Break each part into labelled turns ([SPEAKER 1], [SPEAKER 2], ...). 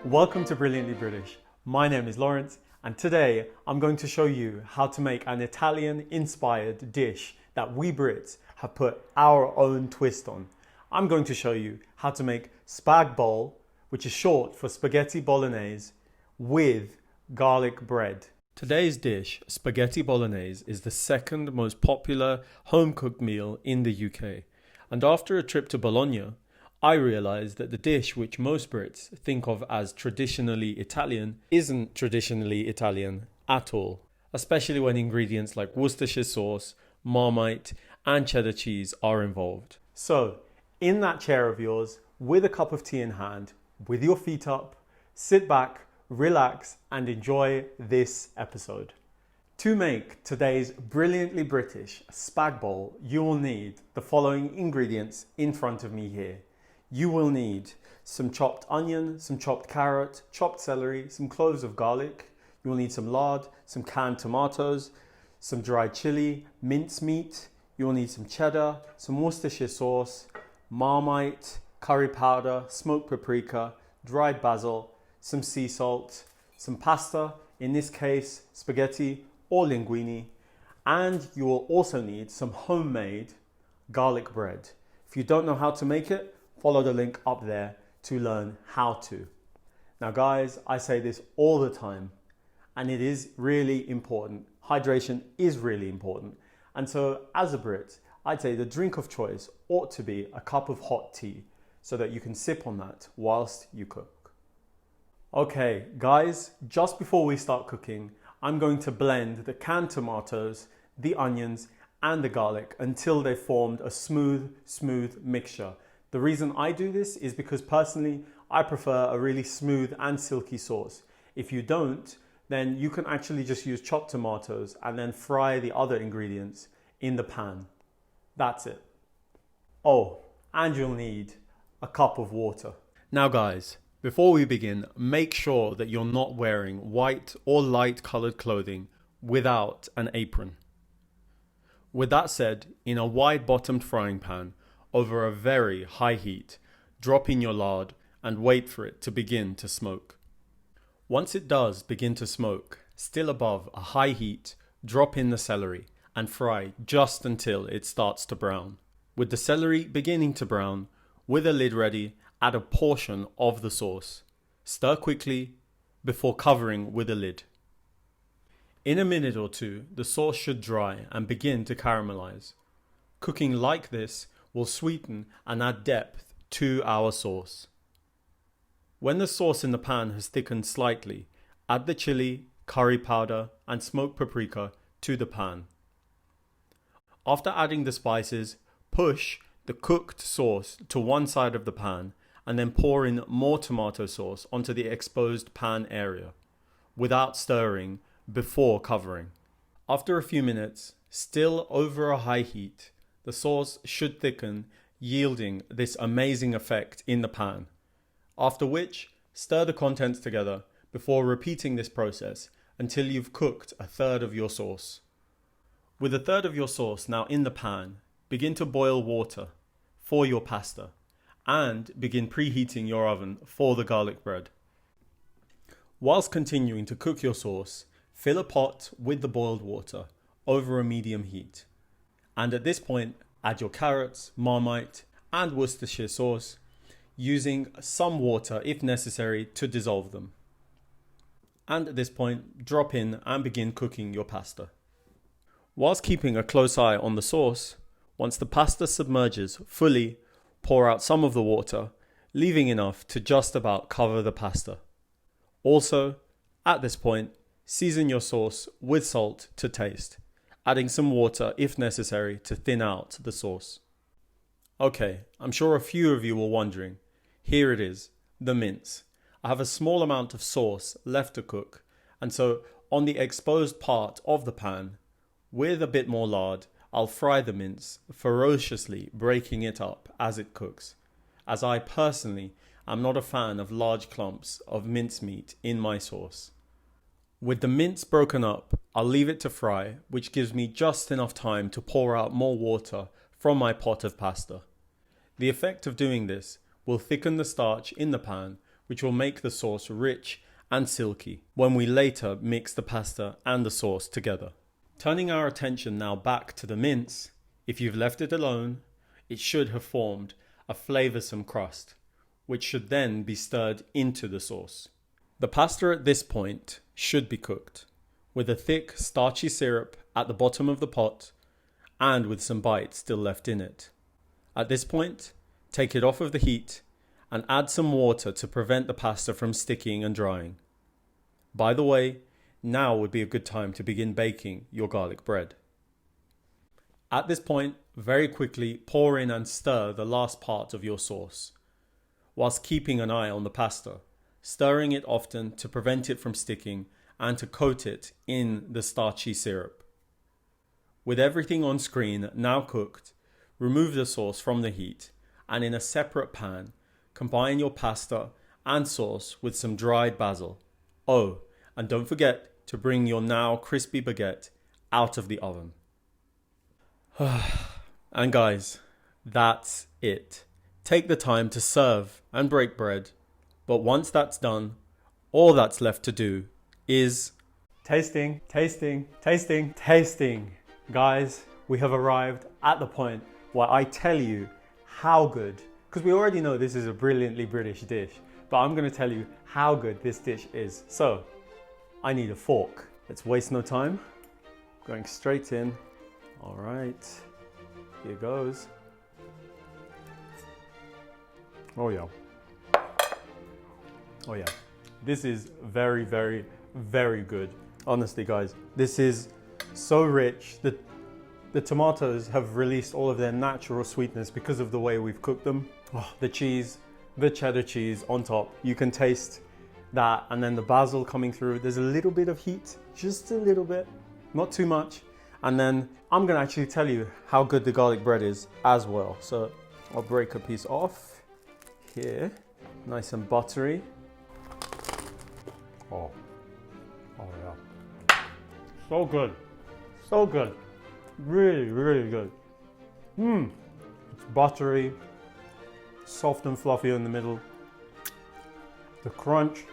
[SPEAKER 1] Welcome to Brilliantly British. My name is Lawrence and today I'm going to show you how to make an Italian-inspired dish that we Brits have put our own twist on. I'm going to show you how to make Spag-Bol, which is short for Spaghetti Bolognese, with garlic bread. Today's dish, Spaghetti Bolognese, is the second most popular home-cooked meal in the UK. And after a trip to Bologna, I realised that the dish which most Brits think of as traditionally Italian isn't traditionally Italian at all, especially when ingredients like Worcestershire sauce, Marmite and Cheddar cheese are involved. So, in that chair of yours, with a cup of tea in hand, with your feet up, sit back, relax and enjoy this episode. To make today's brilliantly British Spag-Bol, you will need the following ingredients in front of me here. You will need some chopped onion, some chopped carrot, chopped celery, some cloves of garlic. You will need some lard, some canned tomatoes, some dried chili, minced meat. You will need some cheddar, some Worcestershire sauce, Marmite, curry powder, smoked paprika, dried basil, some sea salt, some pasta, in this case spaghetti or linguine, and you will also need some homemade garlic bread. If you don't know how to make it, follow the link up there to learn how to. Now guys, I say this all the time and it is really important. Hydration is really important. And so as a Brit, I'd say the drink of choice ought to be a cup of hot tea so that you can sip on that whilst you cook. Okay guys, just before we start cooking, I'm going to blend the canned tomatoes, the onions and the garlic until they formed a smooth mixture. The reason I do this is because personally, I prefer a really smooth and silky sauce. If you don't, then you can actually just use chopped tomatoes and then fry the other ingredients in the pan. That's it. Oh, and you'll need a cup of water. Now guys, before we begin, make sure that you're not wearing white or light colored clothing without an apron. With that said, in a wide bottomed frying pan, over a very high heat, drop in your lard and wait for it to begin to smoke. Once it does begin to smoke, still above a high heat, drop in the celery and fry just until it starts to brown. With the celery beginning to brown, with a lid ready, add a portion of the sauce. Stir quickly before covering with a lid. In a minute or two, the sauce should dry and begin to caramelize. Cooking like this will sweeten and add depth to our sauce. When the sauce in the pan has thickened slightly, add the chili, curry powder and smoked paprika to the pan. After adding the spices, push the cooked sauce to one side of the pan and then pour in more tomato sauce onto the exposed pan area without stirring before covering. After a few minutes, still over a high heat, the sauce should thicken, yielding this amazing effect in the pan. After which, stir the contents together before repeating this process until you've cooked a third of your sauce. With a third of your sauce now in the pan, begin to boil water for your pasta and begin preheating your oven for the garlic bread. Whilst continuing to cook your sauce, fill a pot with the boiled water over a medium heat. And at this point, add your carrots, Marmite and Worcestershire sauce, using some water if necessary to dissolve them. And at this point, drop in and begin cooking your pasta. Whilst keeping a close eye on the sauce, once the pasta submerges fully, pour out some of the water, leaving enough to just about cover the pasta. Also, at this point, season your sauce with salt to taste, adding some water if necessary to thin out the sauce. Okay, I'm sure a few of you were wondering. Here it is, the mince. I have a small amount of sauce left to cook, and so on the exposed part of the pan, with a bit more lard, I'll fry the mince, ferociously breaking it up as it cooks, as I personally am not a fan of large clumps of mincemeat in my sauce. With the mince broken up, I'll leave it to fry, which gives me just enough time to pour out more water from my pot of pasta. The effect of doing this will thicken the starch in the pan, which will make the sauce rich and silky when we later mix the pasta and the sauce together. Turning our attention now back to the mince, if you've left it alone, it should have formed a flavoursome crust, which should then be stirred into the sauce. The pasta at this point should be cooked, with a thick starchy syrup at the bottom of the pot and with some bite still left in it. At this point, take it off of the heat and add some water to prevent the pasta from sticking and drying. By the way, now would be a good time to begin baking your garlic bread. At this point, very quickly pour in and stir the last part of your sauce, whilst keeping an eye on the pasta, stirring it often to prevent it from sticking and to coat it in the starchy syrup. With everything on screen now cooked, remove the sauce from the heat and in a separate pan, combine your pasta and sauce with some dried basil. Oh, and don't forget to bring your now crispy baguette out of the oven. And guys, that's it. Take the time to serve and break bread, but once that's done, all that's left to do is tasting. Guys, we have arrived at the point where I tell you how good, because we already know this is a brilliantly British dish, but I'm going to tell you how good this dish is. So, I need a fork. Let's waste no time. Going straight in. All right, here goes. Oh yeah. Oh yeah. This is very, very, very good. Honestly, guys, this is so rich. The tomatoes have released all of their natural sweetness because of the way we've cooked them. Oh, the cheese, the cheddar cheese on top. You can taste that, and then the basil coming through. There's a little bit of heat, just a little bit, not too much. And then I'm gonna actually tell you how good the garlic bread is as well. So I'll break a piece off here, nice and buttery. Oh yeah, so good, so good, really, really good. It's buttery, soft and fluffy in the middle. The crunch,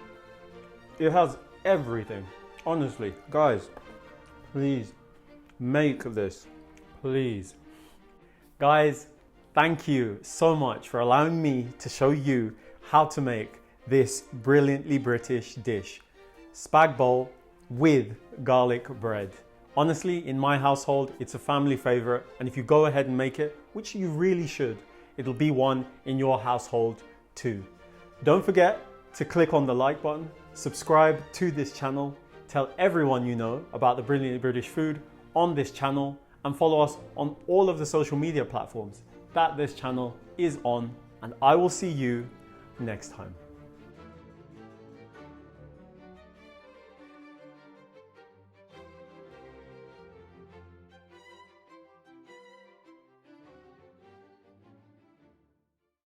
[SPEAKER 1] it has everything. Honestly, guys, please make this, please. Guys, thank you so much for allowing me to show you how to make this brilliantly British dish, Spag-Bol with garlic bread. Honestly, in my household, it's a family favorite, and if you go ahead and make it, which you really should, it'll be one in your household too. Don't forget to click on the like button, subscribe to this channel, tell everyone you know about the brilliantly British food on this channel, and follow us on all of the social media platforms that this channel is on, and I will see you next time.